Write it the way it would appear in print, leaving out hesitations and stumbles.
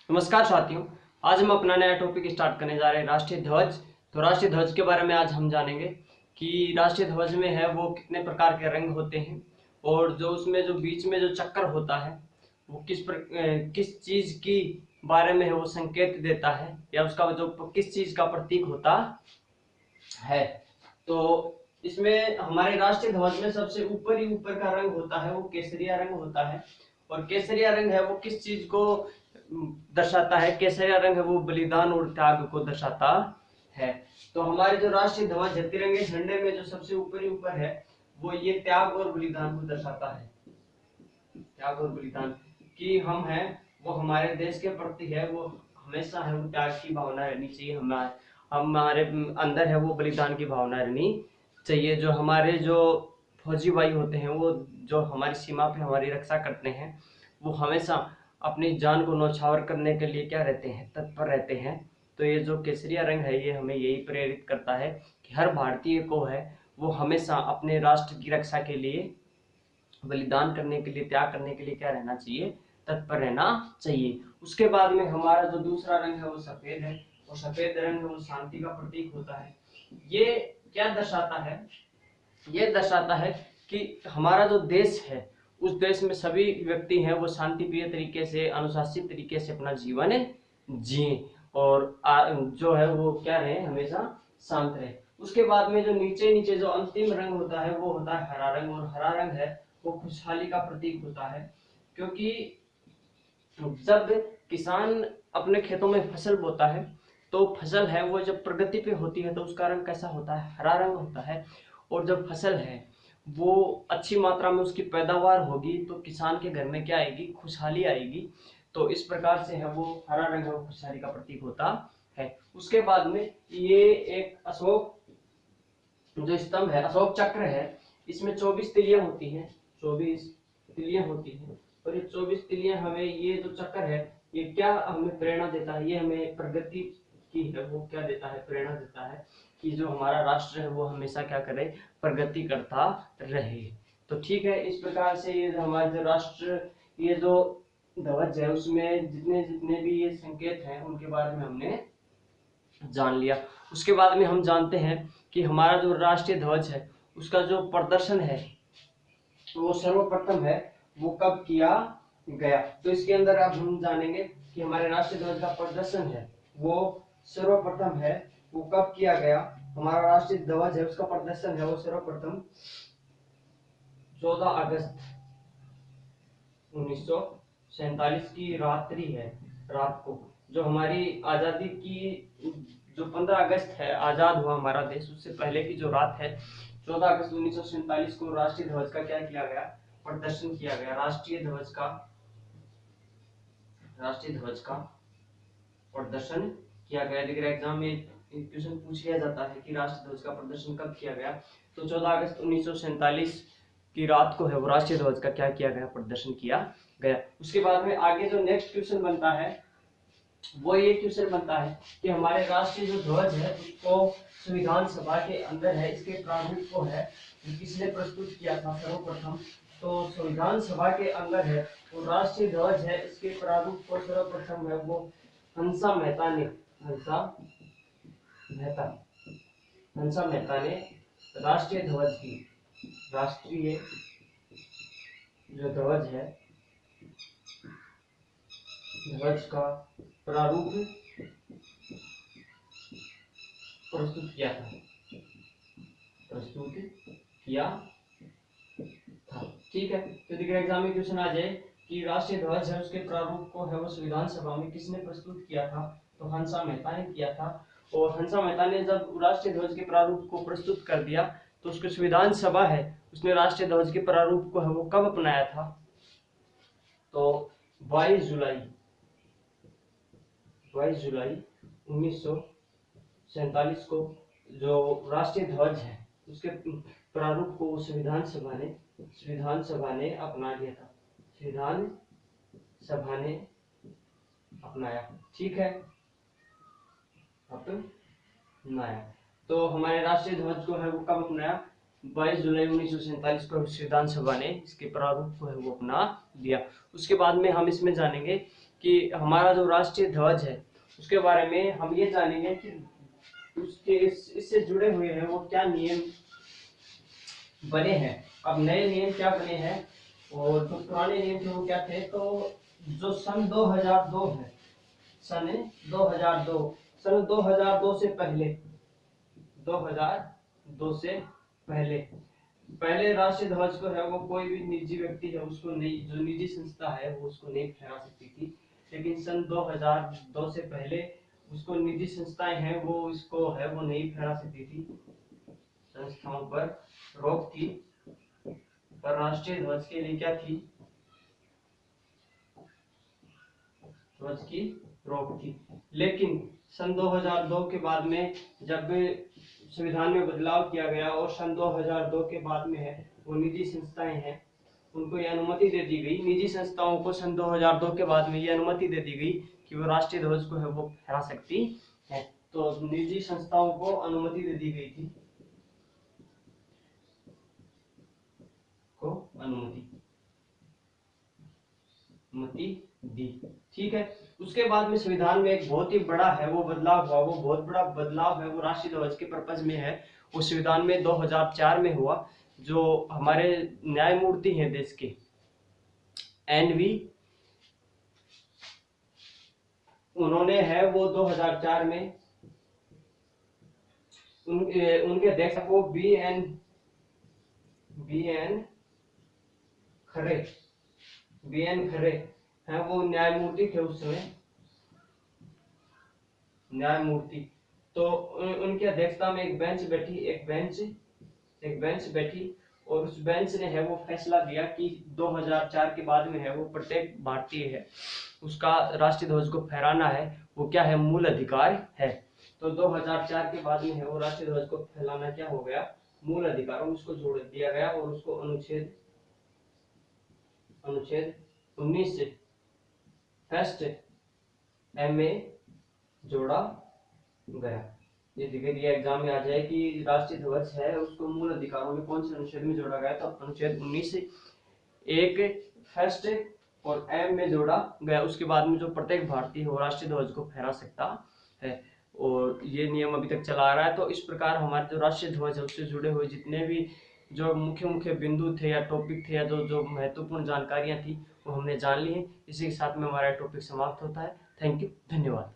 नमस्कार साथियों, आज हम अपना नया टॉपिक स्टार्ट करने जा रहे हैं राष्ट्रीय ध्वज। तो राष्ट्रीय ध्वज के बारे में आज हम जानेंगे कि राष्ट्रीय ध्वज में है वो कितने प्रकार के रंग होते हैं और जो उसमें जो बीच में जो चक्कर होता है वो किस चीज की बारे में है वो संकेत देता है या उसका जो किस चीज का प्रतीक होता है। तो इसमें हमारे राष्ट्रीय ध्वज में सबसे ऊपर का रंग होता है वो केसरिया रंग होता है। और केसरिया रंग है वो किस चीज को दर्शाता है? केसरिया रंग है वो बलिदान और त्याग को दर्शाता है। तो हमारे जो राष्ट्रीय ध्वज है तिरंगे झंडे में जो सबसे ऊपर है वो ये त्याग और बलिदान को दर्शाता है। त्याग और बलिदान की हम हैं वो हमारे देश के प्रति है वो हमेशा है वो त्याग की भावना रहनी चाहिए। हमारे अंदर है वो बलिदान की भावना रहनी चाहिए। जो हमारे जो फौजी भाई होते हैं वो जो हमारी सीमा पे हमारी रक्षा करते हैं वो हमेशा अपनी जान को न्यौछावर करने के लिए क्या रहते हैं, तत्पर रहते हैं। तो ये जो केसरिया रंग है ये हमें यही प्रेरित करता है कि हर भारतीय को है वो हमेशा अपने राष्ट्र की रक्षा के लिए, बलिदान करने के लिए, त्याग करने के लिए क्या रहना चाहिए, तत्पर रहना चाहिए। उसके बाद में हमारा जो दूसरा रंग है वो सफेद है और सफेद रंग है वो शांति का प्रतीक होता है। ये क्या दर्शाता है? ये दर्शाता है कि हमारा जो देश है उस देश में सभी व्यक्ति हैं वो शांतिप्रिय तरीके से, अनुशासित तरीके से अपना जीवन जिए और जो है वो क्या रहे, हमेशा शांत रहे। उसके बाद में जो नीचे नीचे जो अंतिम रंग होता है वो होता है हरा रंग। और हरा रंग है वो खुशहाली का प्रतीक होता है, क्योंकि जब किसान अपने खेतों में फसल बोता है तो फसल है वो जब प्रगति पे होती है तो उसका रंग कैसा होता है? हरा रंग होता है। और जब फसल है वो अच्छी मात्रा में उसकी पैदावार होगी तो किसान के घर में क्या आएगी? खुशहाली आएगी। तो इस प्रकार से है वो हरा रंग है वो खुशहाली का प्रतीक होता है। उसके बाद में ये एक अशोक जो स्तंभ है, अशोक चक्र है, इसमें 24 तिलियां होती हैं। 24 तिलियां होती हैं और ये 24 तिलियां हमें, ये जो चक्र है ये क्या हमें प्रेरणा देता है? ये हमें प्रगति की है वो क्या देता है? प्रेरणा देता है कि जो हमारा राष्ट्र है वो हमेशा क्या करे? प्रगति करता रहे। तो ठीक है, इस प्रकार से ये हमारे जो राष्ट्र, ये जो ध्वज है उसमें जितने जितने भी ये संकेत हैं उनके बारे में हमने जान लिया। उसके बाद में हम जानते हैं कि हमारा जो राष्ट्रीय ध्वज है उसका जो प्रदर्शन है वो सर्वप्रथम है वो कब किया गया। तो इसके अंदर अब हम जानेंगे कि हमारे राष्ट्रीय ध्वज का प्रदर्शन है वो सर्वप्रथम है वो कब किया गया। हमारा राष्ट्रीय ध्वज है उसका प्रदर्शन है वो सर्वप्रथम 14 अगस्त 1947 की रात्रि है, रात को, जो हमारी आजादी की जो 15 अगस्त है आजाद हुआ हमारा देश, उससे पहले की जो रात है 14 अगस्त 1947 को राष्ट्रीय ध्वज का क्या किया गया? प्रदर्शन किया गया। राष्ट्रीय ध्वज का प्रदर्शन किया गया। लेकिन एग्जाम में क्वेश्चन पूछ लिया जाता है कि राष्ट्रीय ध्वज का प्रदर्शन कब किया गया। तो 14 अगस्त 1947 की रात को है वो राष्ट्रीय ध्वज का क्या किया गया? प्रदर्शन किया गया। उसके बाद में आगे जो नेक्स्ट क्वेश्चन बनता है वो ये क्वेश्चन बनता है कि हमारे राष्ट्रीय जो ध्वज है उसको संविधान सभा के अंदर है, इसके प्रारूप को है किसने प्रस्तुत किया था सर्वप्रथम? तो संविधान सभा के अंदर है तो राष्ट्रीय ध्वज है इसके प्रारूप को सर्वप्रथम है वो हंसा मेहता ने राष्ट्रीय ध्वज की, राष्ट्रीय जो ध्वज है ध्वज का प्रारूप प्रस्तुत किया था। ठीक है, तो देखिए एग्जाम में क्वेश्चन आ जाए कि राष्ट्रीय ध्वज है उसके प्रारूप को है वो संविधान सभा में किसने प्रस्तुत किया था? तो हंसा मेहता ने किया था। और हंसा मेहता ने जब राष्ट्रीय ध्वज के प्रारूप को प्रस्तुत कर दिया तो उसके संविधान सभा है उसने राष्ट्रीय ध्वज के प्रारूप को है वो कब अपनाया था? तो 22 जुलाई 1947 को जो राष्ट्रीय ध्वज है उसके प्रारूप को संविधान सभा ने अपना लिया था। संविधान सभा ने अपनाया। ठीक है, अपनाया। तो हमारे राष्ट्रीय ध्वज को है वो कब अपनाया? 22 जुलाई 1947 को संविधान सभा ने इसके प्रारूप को है वो अपना लिया। उसके बाद में हम इसमें जानेंगे कि हमारा जो राष्ट्रीय ध्वज है उसके बारे में हम ये जानेंगे कि उसके इससे जुड़े हुए हैं वो क्या नियम बने हैं। अब नए नियम क्या बने हैं और जो पुराने नियम थे वो क्या थे। तो जो सन 2002 है, सन 2002 से पहले, 2002 से पहले पहले राष्ट्रीय ध्वज को है वो कोई भी निजी व्यक्ति है उसको नहीं, जो निजी संस्था है वो उसको नहीं फहरा सकती थी। लेकिन सन 2002 से पहले उसको निजी संस्थाएं हैं वो इसको है वो नहीं फहरा सकती थी, संस्थाओं पर रोक थी। पर राष्ट्रीय ध्वज के लिए क्या थी, ध्वज की रोक थी। लेकिन सन 2002 के बाद में जब संविधान में बदलाव किया गया और सन 2002 के बाद में है वो निजी संस्थाएं हैं उनको ये अनुमति दे दी गई, निजी संस्थाओं को सन 2002 के बाद में ये अनुमति दे दी गई कि वो राष्ट्रीय ध्वज को है वो फहरा सकती है। तो निजी संस्थाओं को अनुमति दे दी गई थी, को अनुमति दी, ठीक है। उसके बाद में संविधान में एक बहुत ही बड़ा है वो बदलाव हुआ, वो बहुत बड़ा बदलाव है वो राष्ट्रीय ध्वज के पर्पज में है। वो संविधान में 2004 में हुआ। जो हमारे न्यायमूर्ति हैं देश के, NV, उन्होंने है वो 2004 में उनके अध्यक्ष वो BN खरे हैं, वो न्यायमूर्ति थे उस समय, न्यायमूर्ति। तो उनकी अध्यक्षता में एक बेंच बैठी और उस बेंच ने है वो फैसला दिया कि 2004 के बाद में है वो प्रत्येक भारतीय है उसका राष्ट्रीय ध्वज को फहराना है वो क्या है, मूल अधिकार है। तो 2004 के बाद में है वो राष्ट्रीय ध्वज को फहराना क्या हो गया, मूल अधिकार, उसको जोड़ दिया गया और उसको अनुच्छेद 19 से फर्स्ट M में जोड़ा गया। ये दिया एग्जाम में आ जाए कि राष्ट्रीय ध्वज है उसको मूल अधिकारों में कौन से अनुच्छेद में जोड़ा गया, तो अनुच्छेद 19 से एक फर्स्ट और M में जोड़ा गया। उसके बाद में जो प्रत्येक भारतीय हो राष्ट्रीय ध्वज को फहरा सकता है और ये नियम अभी तक चला आ रहा है। तो इस प्रकार हमारे जो राष्ट्रीय ध्वज है उससे जुड़े हुए जितने भी जो मुख्य बिंदु थे या टॉपिक थे या जो महत्वपूर्ण जानकारियां थी वो हमने जान ली है। इसी के साथ में हमारा टॉपिक समाप्त होता है। थैंक यू, धन्यवाद।